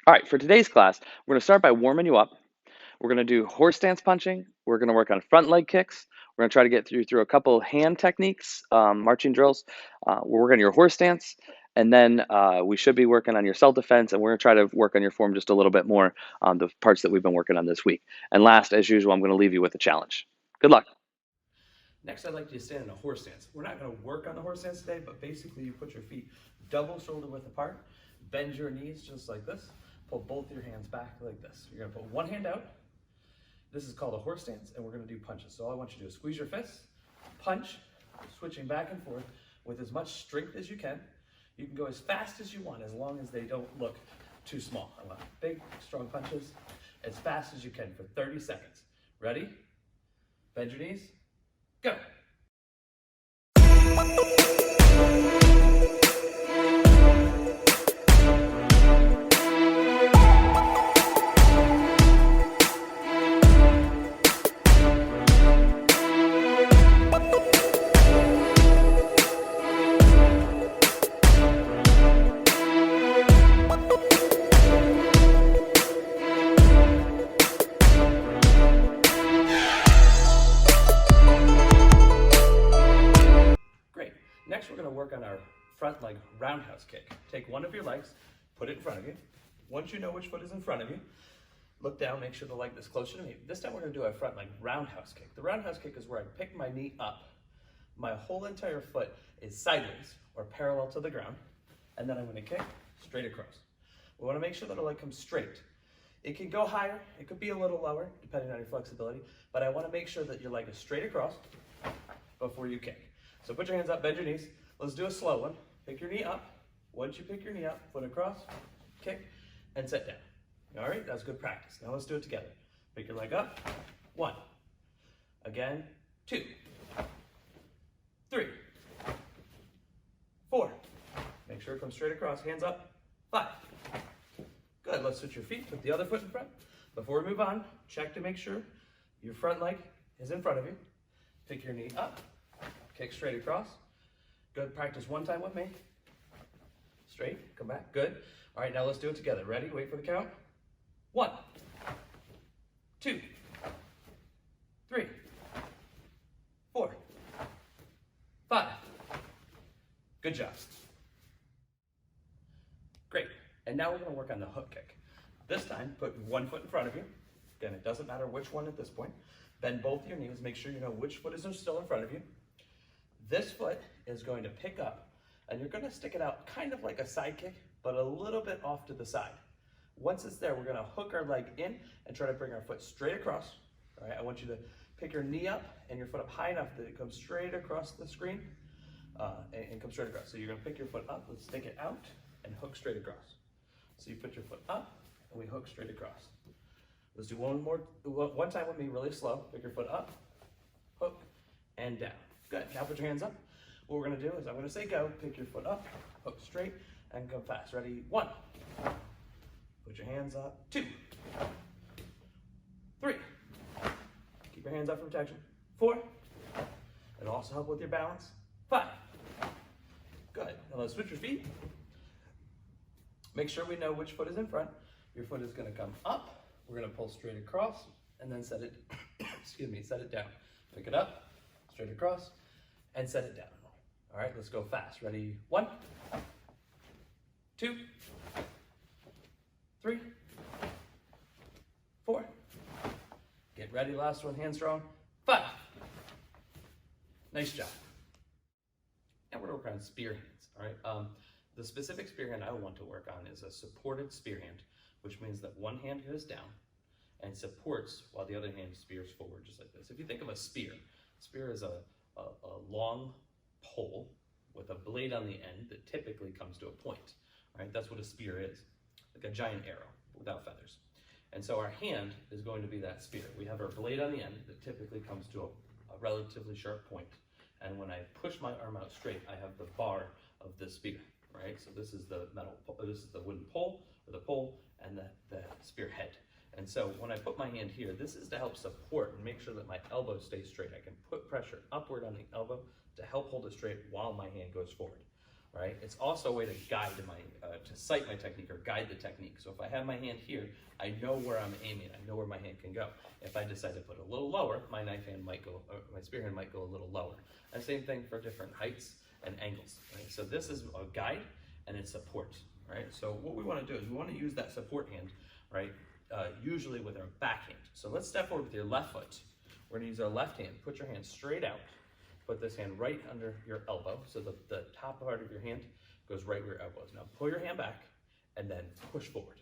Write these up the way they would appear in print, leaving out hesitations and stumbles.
All right, for today's class, we're going to start by warming you up. We're going to do horse stance punching. We're going to work on front leg kicks. We're going to try to get through a couple hand techniques, marching drills. We're working on your horse stance. And then we should be working on your self-defense, and we're going to try to work on your form just a little bit more on the parts that we've been working on this week. And last, as usual, I'm going to leave you with a challenge. Good luck. Next, I'd like you to stand in a horse stance. We're not going to work on the horse stance today, but basically you put your feet double shoulder width apart, bend your knees just like this, pull both your hands back like this. You're going to put one hand out. This is called a horse stance, and we're going to do punches. So all I want you to do is squeeze your fists, punch, switching back and forth with as much strength as you can. You can go as fast as you want, as long as they don't look too small. I want big, strong punches as fast as you can for 30 seconds. Ready? Bend your knees. Go. Next, we're going to work on our front leg roundhouse kick. Take one of your legs, put it in front of you. Once you know which foot is in front of you, look down, make sure the leg is closer to me. This time we're going to do a front leg roundhouse kick. The roundhouse kick is where I pick my knee up. My whole entire foot is sideways or parallel to the ground, and then I'm going to kick straight across. We want to make sure that our leg comes straight. It can go higher, it could be a little lower, depending on your flexibility, but I want to make sure that your leg is straight across before you kick. So put your hands up, bend your knees. Let's do a slow one. Pick your knee up. Once you pick your knee up, foot across, kick, and sit down. All right, that's good practice. Now let's do it together. Pick your leg up. 1. Again, 2. 3. 4. Make sure it comes straight across. Hands up. 5. Good. Let's switch your feet. Put the other foot in front. Before we move on, check to make sure your front leg is in front of you. Pick your knee up. Kick straight across. Good. Practice one time with me. Straight. Come back. Good. All right, now let's do it together. Ready? Wait for the count. 1, 2, 3, 4, 5. Good job. Great. And now we're going to work on the hook kick. This time, put one foot in front of you. Again, it doesn't matter which one at this point. Bend both your knees. Make sure you know which foot is still in front of you. This foot is going to pick up, and you're going to stick it out kind of like a side kick, but a little bit off to the side. Once it's there, we're going to hook our leg in and try to bring our foot straight across. All right, I want you to pick your knee up and your foot up high enough that it comes straight across the screen and come straight across. So you're going to pick your foot up, let's stick it out and hook straight across. So you put your foot up and we hook straight across. Let's do one time with me, really slow. Pick your foot up, hook, and down. Good. Now put your hands up. What we're going to do is I'm going to say go. Pick your foot up, hook straight, and go fast. Ready? 1. Put your hands up. 2. 3. Keep your hands up for protection. 4. It'll also help with your balance. 5. Good. Now let's switch your feet. Make sure we know which foot is in front. Your foot is going to come up. We're going to pull straight across and then set it, set it down. Pick it up, straight across, and set it down. All right, let's go fast. Ready? 1, 2, 3, 4. Get ready, last one, hand strong. 5. Nice job. Now we're going to work on spear hands, all right? The specific spear hand I want to work on is a supported spear hand, which means that one hand goes down and supports while the other hand spears forward, just like this. If you think of a spear is a long pole with a blade on the end that typically comes to a point, right? That's what a spear is, like a giant arrow without feathers. And so our hand is going to be that spear. We have our blade on the end that typically comes to a relatively sharp point. And when I push my arm out straight, I have the bar of the spear, right? So this is the this is the wooden pole, or the pole, and the spear head. And so when I put my hand here, this is to help support and make sure that my elbow stays straight. I can put pressure upward on the elbow to help hold it straight while my hand goes forward. right? It's also a way to guide to sight my technique or guide the technique. So if I have my hand here, I know where I'm aiming. I know where my hand can go. If I decide to put it a little lower, my knife hand might go, or my spear hand might go a little lower. And same thing for different heights and angles, right? So this is a guide and it supports, right? So what we want to do is we want to use that support hand, right? Usually with our back hand. So let's step forward with your left foot. We're going to use our left hand. Put your hand straight out. Put this hand right under your elbow. So the top part of your hand goes right where your elbow is. Now pull your hand back and then push forward.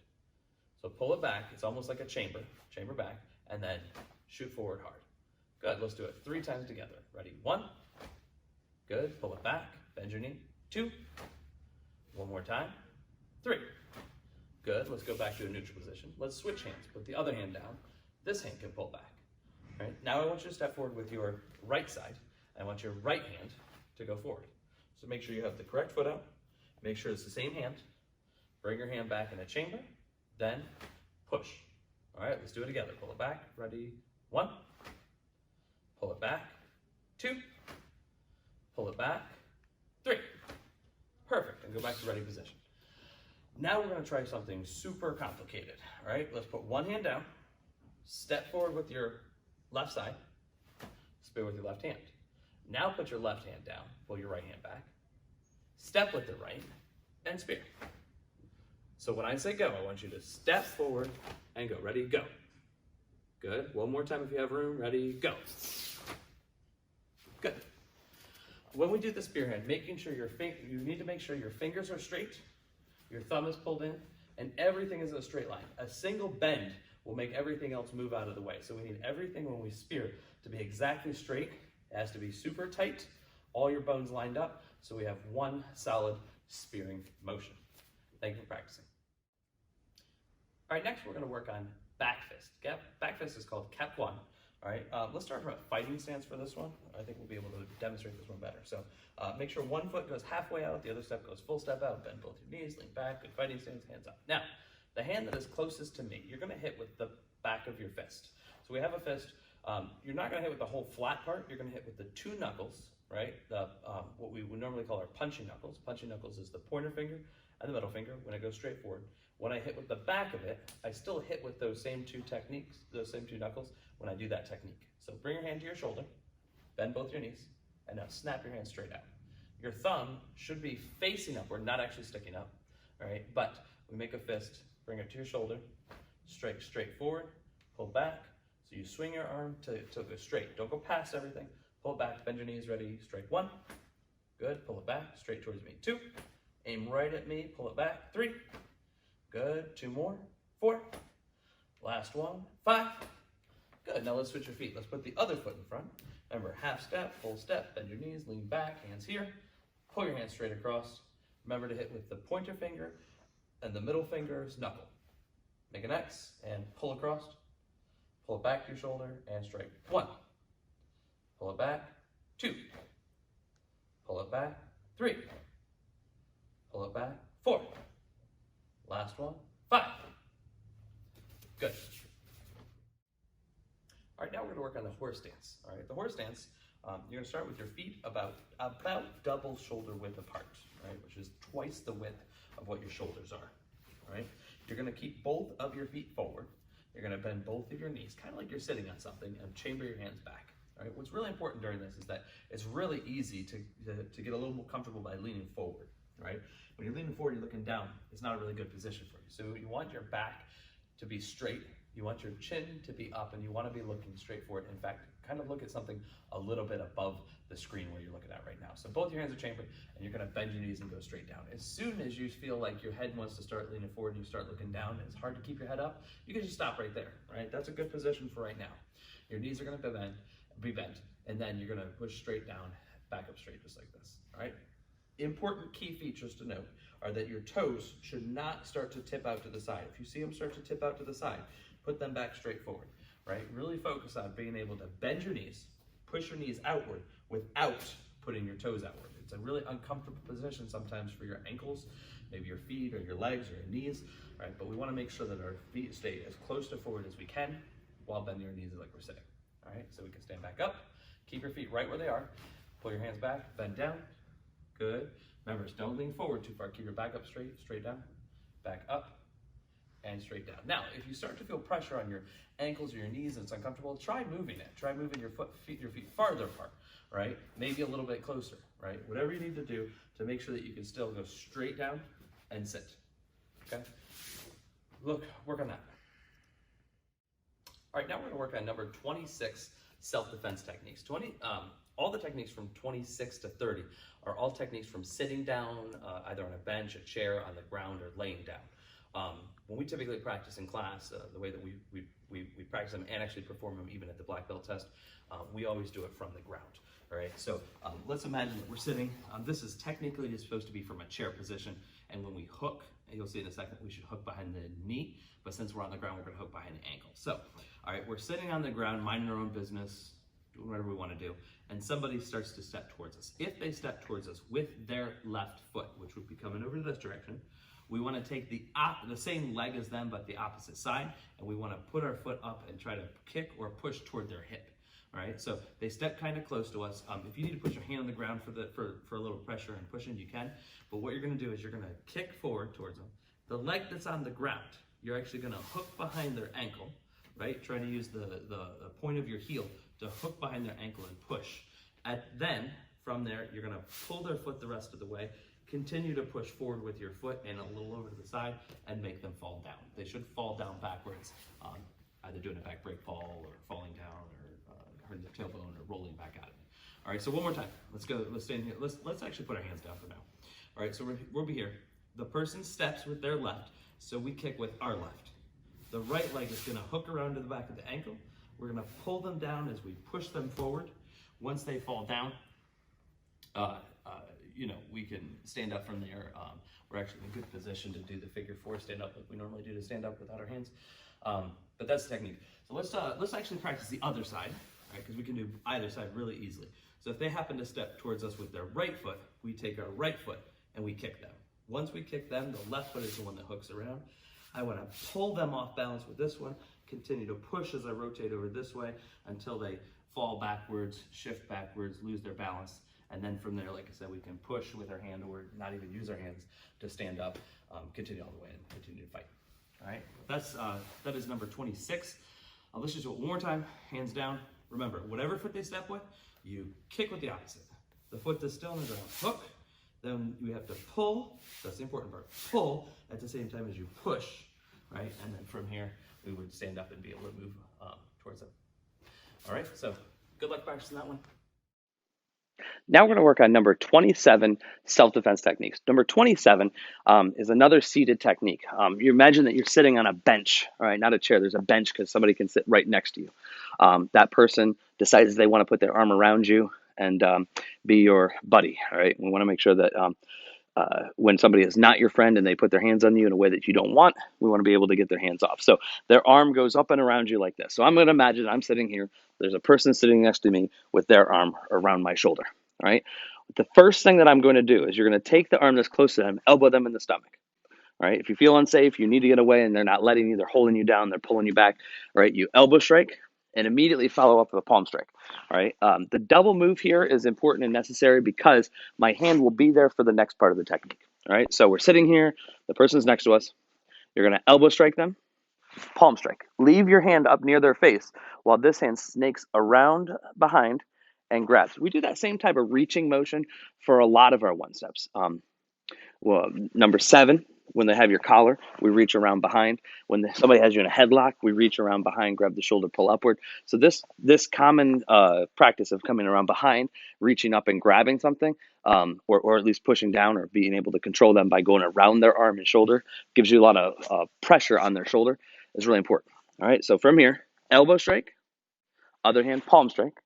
So pull it back. It's almost like a chamber back, and then shoot forward hard. Good, let's do it 3 times together. Ready, 1. Good, pull it back, bend your knee. 2. 1 more time. 3. Good, let's go back to a neutral position. Let's switch hands. Put the other hand down. This hand can pull back. All right, now I want you to step forward with your right side. I want your right hand to go forward. So make sure you have the correct foot out. Make sure it's the same hand. Bring your hand back in a chamber, then push. All right, let's do it together. Pull it back, ready, 1. Pull it back, 2. Pull it back, 3. Perfect, and go back to ready position. Now we're gonna try something super complicated, all right? Let's put one hand down, step forward with your left side, spear with your left hand. Now put your left hand down, pull your right hand back, step with the right, and spear. So when I say go, I want you to step forward and go. Ready, go. Good. One more time if you have room. Ready, go. Good. When we do the spear hand, making sure you need to make sure your fingers are straight, your thumb is pulled in, and everything is in a straight line. A single bend will make everything else move out of the way. So we need everything when we spear to be exactly straight. It has to be super tight, all your bones lined up, so we have one solid spearing motion. Thank you for practicing. All right, next we're going to work on back fist. Back fist is called cap 1. All right, let's start from a fighting stance for this one. I think we'll be able to demonstrate this one better. So make sure one foot goes halfway out, the other step goes full step out, bend both your knees, lean back, good fighting stance, hands up. Now, the hand that is closest to me, you're going to hit with the back of your fist. So we have a fist. You're not going to hit with the whole flat part. You're going to hit with the 2 knuckles, right? What we would normally call our punching knuckles. Punching knuckles is the pointer finger and the middle finger when I go straight forward. When I hit with the back of it, I still hit with those same 2 techniques, those same 2 knuckles when I do that technique. So bring your hand to your shoulder, bend both your knees, and now snap your hand straight out. Your thumb should be facing upward, not actually sticking up, all right? But we make a fist, bring it to your shoulder, straight forward, pull back. So you swing your arm to go straight. Don't go past everything. Pull it back, bend your knees, ready, straight 1. Good, pull it back, straight towards me. 2, aim right at me, pull it back. 3, good, 2 more. 4, last one. 5, good. Now let's switch your feet. Let's put the other foot in front. Remember, half step, full step, bend your knees, lean back, hands here. Pull your hands straight across. Remember to hit with the pointer finger and the middle finger's knuckle. Make an X and pull across. Pull it back to your shoulder and straight. 1. Pull it back. 2. Pull it back. 3. Pull it back. 4. Last one. 5. Good. All right, now we're going to work on the horse stance. All right, the horse stance, you're going to start with your feet about double shoulder width apart, right, which is twice the width of what your shoulders are. All right, you're going to keep both of your feet forward. You're going to bend both of your knees, kind of like you're sitting on something, and chamber your hands back. All right, what's really important during this is that it's really easy to get a little more comfortable by leaning forward. Right, when you're leaning forward, you're looking down. It's not a really good position for you. So you want your back to be straight. You want your chin to be up, and you want to be looking straight forward. In fact, kind of look at something a little bit above the screen where you're looking at right now. So both your hands are chambered, and you're going to bend your knees and go straight down. As soon as you feel like your head wants to start leaning forward and you start looking down, it's hard to keep your head up, you can just stop right there, right? That's a good position for right now. Your knees are going to be bent, and then you're going to push straight down, back up straight, just like this, all right? Important key features to note are that your toes should not start to tip out to the side. If you see them start to tip out to the side, put them back straight forward, right? Really focus on being able to bend your knees, push your knees outward without putting your toes outward. It's a really uncomfortable position sometimes for your ankles, maybe your feet or your legs or your knees, right? But we want to make sure that our feet stay as close to forward as we can while bending our knees like we're sitting, all right? So we can stand back up, keep your feet right where they are, pull your hands back, bend down, good. Remember, don't lean forward too far. Keep your back up straight, straight down, back up, and straight down. Now, if you start to feel pressure on your ankles or your knees and it's uncomfortable, try moving it. Try moving your feet farther apart, right? Maybe a little bit closer, right? Whatever you need to do to make sure that you can still go straight down and sit, okay? Work on that. All right, now we're gonna work on number 26, self-defense techniques. All the techniques from 26 to 30 are all techniques from sitting down, either on a bench, a chair, on the ground, or laying down. When we typically practice in class, the way that we practice them and actually perform them even at the black belt test, we always do it from the ground. All right, so let's imagine that we're sitting. This is technically supposed to be from a chair position, and when we hook, and you'll see in a second, we should hook behind the knee, but since we're on the ground, we're gonna hook behind the ankle. So, all right, we're sitting on the ground, minding our own business, doing whatever we wanna do, and somebody starts to step towards us. If they step towards us with their left foot, which would be coming over this direction, we wanna take the same leg as them, but the opposite side, and we wanna put our foot up and try to kick or push toward their hip. All right, so they step kind of close to us. If you need to put your hand on the ground for a little pressure and pushing, you can. But what you're gonna do is you're gonna kick forward towards them. The leg that's on the ground, you're actually gonna hook behind their ankle, right? Try to use the point of your heel to hook behind their ankle and push. Then, from there, you're gonna pull their foot the rest of the way, continue to push forward with your foot and a little over to the side and make them fall down. They should fall down backwards, either doing a back break fall or falling down or hurting their tailbone or rolling back out of it. All right, so one more time. Let's go, let's stand here. Let's actually put our hands down for now. All right, so we'll be here. The person steps with their left, so we kick with our left. The right leg is gonna hook around to the back of the ankle. We're gonna pull them down as we push them forward. Once they fall down, we can stand up from there. We're actually in a good position to do the figure four, stand up like we normally do to stand up without our hands. But that's the technique. So let's actually practice the other side, right? Because we can do either side really easily. So if they happen to step towards us with their right foot, we take our right foot and we kick them. Once we kick them, the left foot is the one that hooks around. I want to pull them off balance with this one, continue to push as I rotate over this way until they fall backwards, shift backwards, lose their balance. And then from there, like I said, we can push with our hand or not even use our hands to stand up, continue all the way and continue to fight. All right, that is number 26. Let's just do it one more time, hands down. Remember, whatever foot they step with, you kick with the opposite. The foot that's still on the ground, hook, then you have to pull, that's the important part, pull at the same time as you push, right? And then from here, we would stand up and be able to move towards them. All right, so good luck practicing that one. Now we're going to work on number 27, self-defense techniques. Number 27 is another seated technique. You imagine that you're sitting on a bench, all right, not a chair. There's a bench because somebody can sit right next to you. That person decides they want to put their arm around you and be your buddy, all right? We want to make sure that when somebody is not your friend and they put their hands on you in a way that you don't want, we want to be able to get their hands off. So their arm goes up and around you like this. So I'm going to imagine I'm sitting here. There's a person sitting next to me with their arm around my shoulder. All right. The first thing that I'm going to do is you're going to take the arm that's close to them, elbow them in the stomach. All right. If you feel unsafe, you need to get away and they're not letting you, they're holding you down, they're pulling you back. All right. You elbow strike and immediately follow up with a palm strike. All right. The double move here is important and necessary because my hand will be there for the next part of the technique. All right. So we're sitting here. The person's next to us. You're going to elbow strike them, palm strike. Leave your hand up near their face while this hand snakes around behind and grabs. We do that same type of reaching motion for a lot of our one steps. Number 7, when they have your collar, we reach around behind. When somebody has you in a headlock, we reach around behind, grab the shoulder, pull upward. So this common practice of coming around behind, reaching up and grabbing something, or at least pushing down or being able to control them by going around their arm and shoulder, gives you a lot of pressure on their shoulder, is really important. All right, so from here, elbow strike, other hand, palm strike.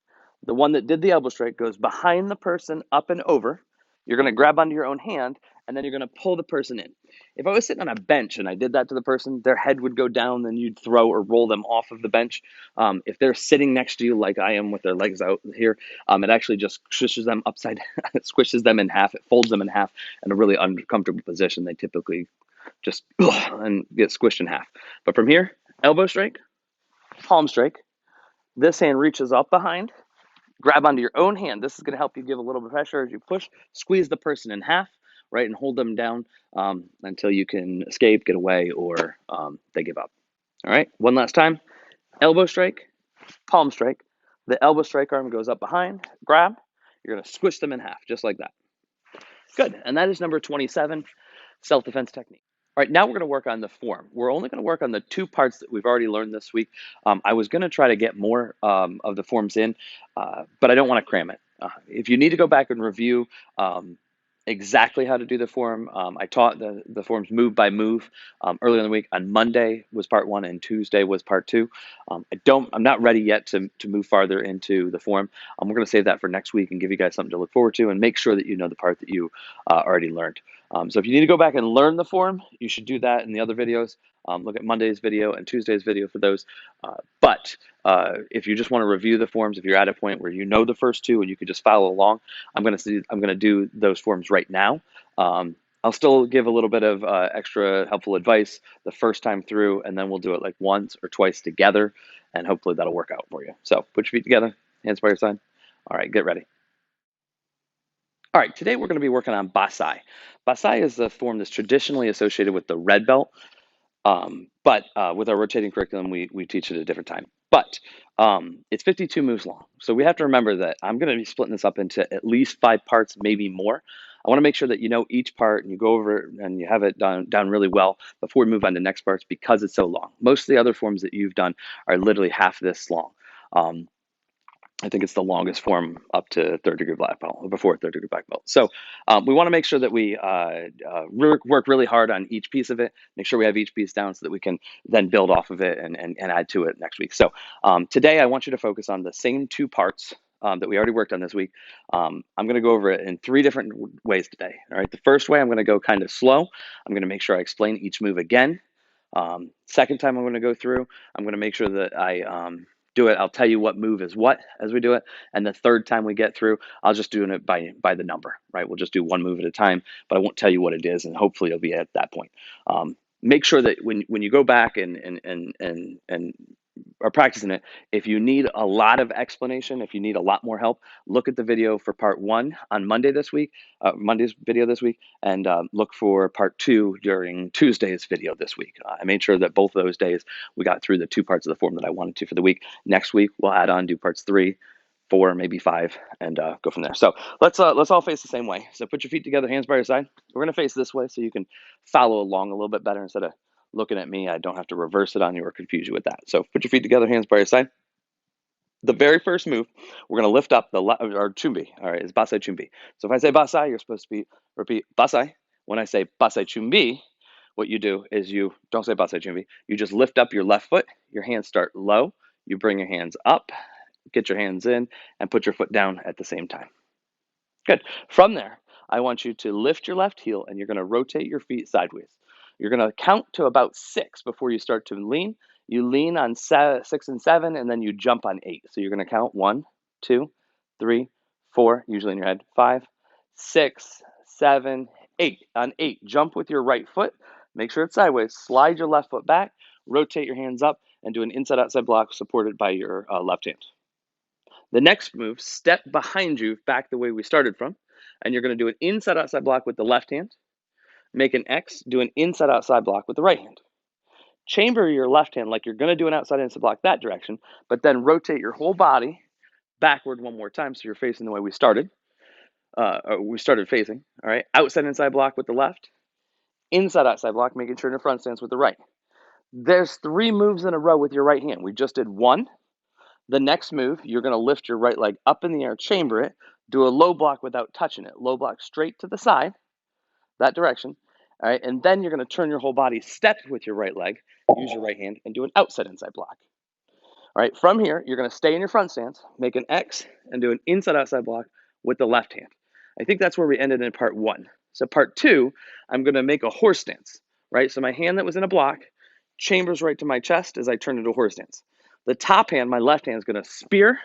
The one that did the elbow strike goes behind the person, up and over. You're going to grab onto your own hand, and then you're going to pull the person in. If I was sitting on a bench and I did that to the person, their head would go down, then you'd throw or roll them off of the bench. If they're sitting next to you like I am with their legs out here, it actually just squishes them upside, squishes them in half. It folds them in half in a really uncomfortable position. They typically just and get squished in half. But from here, elbow strike, palm strike. This hand reaches up behind. Grab onto your own hand. This is going to help you give a little bit of pressure as you push. Squeeze the person in half. right, and hold them down until you can escape, get away, or they give up. All right, one last time. Elbow strike, palm strike. The elbow strike arm goes up behind, grab. You're going to squish them in half, just like that. Good. And that is number 27, self-defense technique. All right, now we're going to work on the form. We're only going to work on the two parts that we've already learned this week. I was going to try to get more of the forms in, but I don't want to cram it. If you need to go back and review exactly how to do the form, I taught the forms move by move earlier in the week. On Monday was part one, and Tuesday was part two. I'm not ready yet to move farther into the form. We're going to save that for next week and give you guys something to look forward to, and make sure that you know the part that you already learned. So if you need to go back and learn the form, you should do that in the other videos. Look at Monday's video and Tuesday's video for those. But if you just want to review the forms, if you're at a point where you know the first two and you can just follow along, I'm going to do those forms right now. I'll still give a little bit of extra helpful advice the first time through, and then we'll do it like once or twice together, and hopefully that'll work out for you. So put your feet together, hands by your side. All right, get ready. All right, today we're going to be working on Basai. Basai is the form that's traditionally associated with the red belt, but with our rotating curriculum, we teach it at a different time. But it's 52 moves long. So we have to remember that I'm going to be splitting this up into at least 5 parts, maybe more. I want to make sure that you know each part and you go over it and you have it down really well before we move on to next parts, because it's so long. Most of the other forms that you've done are literally half this long. I think it's the longest form up to third degree black belt, or before third degree black belt. So we want to make sure that we work really hard on each piece of it, make sure we have each piece down so that we can then build off of it and add to it next week. So today I want you to focus on the same 2 parts that we already worked on this week. I'm going to go over it in 3 different ways today. All right, the first way, I'm going to go kind of slow. I'm going to make sure I explain each move again. Second time I'm going to go through, I'm going to make sure that I do it. I'll tell you what move is what as we do it. And the third time we get through, I'll just do it by the number, right? We'll just do one move at a time, but I won't tell you what it is, and hopefully it'll be at that point. Make sure that when you go back and are practicing it, if you need a lot of explanation, if you need a lot more help, look at the video for part 1 on Monday this week, Monday's video this week, and look for part 2 during Tuesday's video this week. I made sure that both of those days we got through the 2 parts of the form that I wanted to for the week. Next week we'll add on, do parts 3, 4, maybe 5, and go from there. So let's all face the same way. So put your feet together, hands by your side. We're gonna face this way so you can follow along a little bit better instead of looking at me. I don't have to reverse it on you or confuse you with that. So put your feet together, hands by your side. The very first move, we're going to lift up or chumbi. All right, is basai chumbi. So if I say basai, you're supposed to repeat basai. When I say basai chumbi, what you do is you don't say basai chumbi. You just lift up your left foot. Your hands start low. You bring your hands up, get your hands in, and put your foot down at the same time. Good. From there, I want you to lift your left heel, and you're going to rotate your feet sideways. You're going to count to about 6 before you start to lean. You lean on 6 and 7, and then you jump on 8. So you're going to count 1, 2, 3, 4, usually in your head, 5, 6, 7, 8. On 8, jump with your right foot. Make sure it's sideways. Slide your left foot back, rotate your hands up, and do an inside-outside block supported by your left hand. The next move, step behind you back the way we started from, and you're going to do an inside-outside block with the left hand. Make an X, do an inside-outside block with the right hand. Chamber your left hand like you're going to do an outside-inside block that direction, but then rotate your whole body backward one more time so you're facing the way we started. Facing. All right, outside-inside block with the left, inside-outside block, making sure you're in a front stance with the right. There's 3 moves in a row with your right hand. We just did 1. The next move, you're going to lift your right leg up in the air, chamber it, do a low block without touching it. Low block straight to the side, that direction. All right, and then you're going to turn your whole body, step with your right leg, use your right hand, and do an outside-inside block. All right, from here, you're going to stay in your front stance, make an X, and do an inside-outside block with the left hand. I think that's where we ended in part 1. So part 2, I'm going to make a horse stance, right? So my hand that was in a block chambers right to my chest as I turn into a horse stance. The top hand, my left hand, is going to spear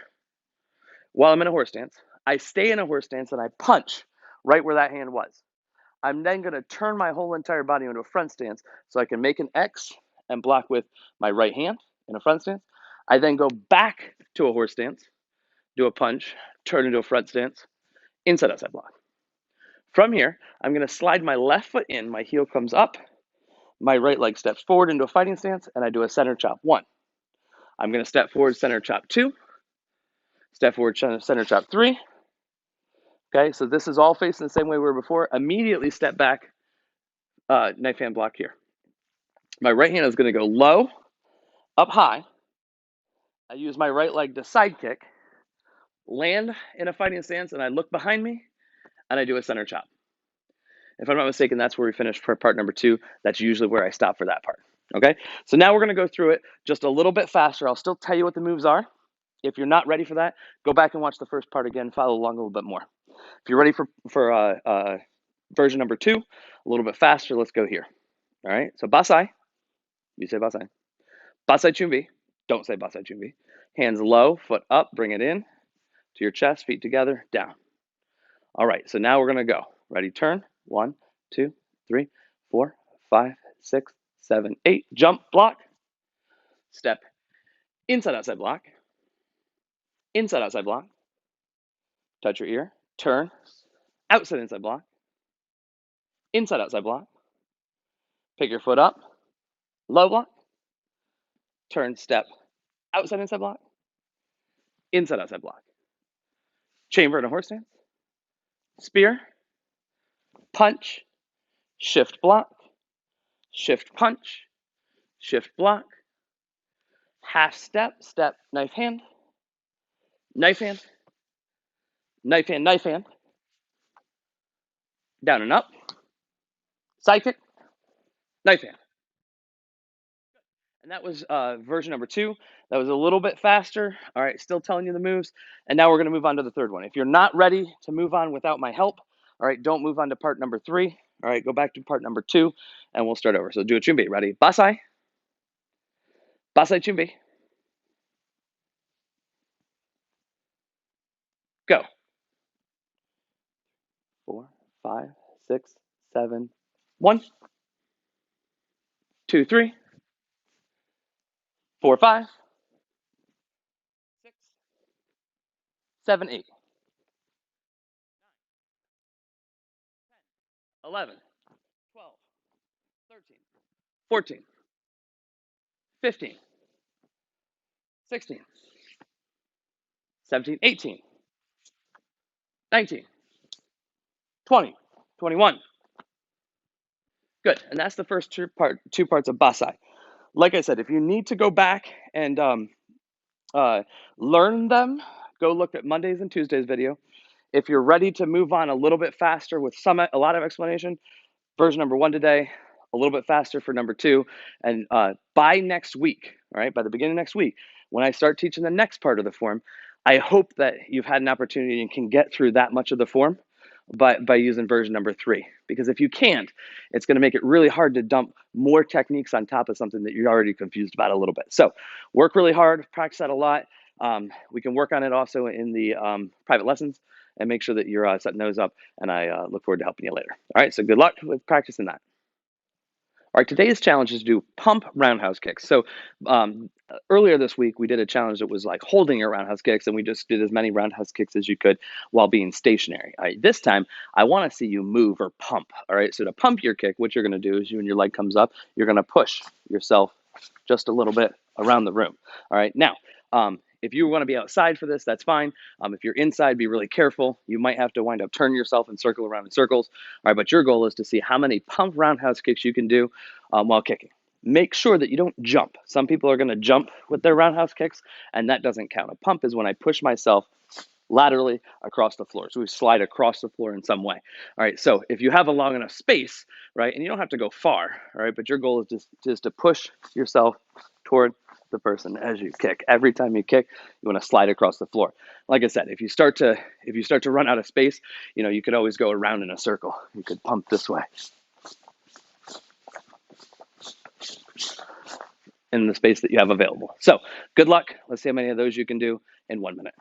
while I'm in a horse stance. I stay in a horse stance and I punch right where that hand was. I'm then going to turn my whole entire body into a front stance so I can make an X and block with my right hand in a front stance. I then go back to a horse stance, do a punch, turn into a front stance, inside outside block. From here, I'm going to slide my left foot in, my heel comes up, my right leg steps forward into a fighting stance, and I do a center chop 1. I'm going to step forward, center chop 2, step forward, center chop 3. Okay, so this is all facing the same way we were before. Immediately step back, knife hand block here. My right hand is going to go low, up high. I use my right leg to side kick, land in a fighting stance, and I look behind me, and I do a center chop. If I'm not mistaken, that's where we finished for part number 2. That's usually where I stop for that part. Okay, so now we're going to go through it just a little bit faster. I'll still tell you what the moves are. If you're not ready for that, go back and watch the first part again, follow along a little bit more. If you're ready for version number 2, a little bit faster, let's go here. All right, so basai, you say basai. Basai chumbi, don't say basai chumbi. Hands low, foot up, bring it in to your chest, feet together, down. All right, so now we're going to go. Ready, turn. 1, 2, 3, 4, 5, 6, 7, 8. Jump, block. Step inside, outside block. Inside, outside block. Touch your ear. Turn. Outside, inside block. Inside, outside block. Pick your foot up. Low block. Turn, step. Outside, inside block. Inside, outside block. Chamber in a horse stance. Spear. Punch. Shift block. Shift punch. Shift block. Half step. Step, knife hand. Knife hand. Knife hand, knife hand. Down and up. Side kick. Knife hand. And that was version number 2. That was a little bit faster. All right, still telling you the moves. And now we're going to move on to the third one. If you're not ready to move on without my help, all right, don't move on to part number 3. All right, go back to part number 2, and we'll start over. So do a chumbi. Ready? Basai. Basai chumbi. Go. 4, 5, 6, 7. 1, 2, 3, 4, 5, 6, 7, 8. 11, 12, 13, 14, 15, 16, 17, 18, 19, 20, 21. Good. And that's the first two parts of Basai. Like I said, if you need to go back and learn them, go look at Mondays and Tuesdays video. If you're ready to move on a little bit faster with a lot of explanation, version number 1 today, a little bit faster for number 2. And by next week, all right, by the beginning of next week, when I start teaching the next part of the form, I hope that you've had an opportunity and can get through that much of the form by using version number 3. Because if you can't, it's going to make it really hard to dump more techniques on top of something that you're already confused about a little bit. So work really hard, practice that a lot. We can work on it also in the private lessons, and make sure that you're setting those up. And I look forward to helping you later. All right, so good luck with practicing that. All right, today's challenge is to do pump roundhouse kicks. So earlier this week, we did a challenge that was like holding your roundhouse kicks, and we just did as many roundhouse kicks as you could while being stationary. All right, this time, I want to see you move or pump. All right, so to pump your kick, what you're going to do is when your leg comes up, you're going to push yourself just a little bit around the room. All right, now, if you want to be outside for this, that's fine. If you're inside, be really careful. You might have to wind up turning yourself and circle around in circles. All right, but your goal is to see how many pump roundhouse kicks you can do while kicking. Make sure that you don't jump. Some people are going to jump with their roundhouse kicks, and that doesn't count. A pump is when I push myself laterally across the floor. So we slide across the floor in some way. All right, so if you have a long enough space, right, and you don't have to go far, all right, but your goal is just to push yourself toward the person as you kick. Every time you kick, you want to slide across the floor. Like I said, if you start to run out of space, you could always go around in a circle. You could pump this way in the space that you have available. So good luck. Let's see how many of those you can do in 1 minute.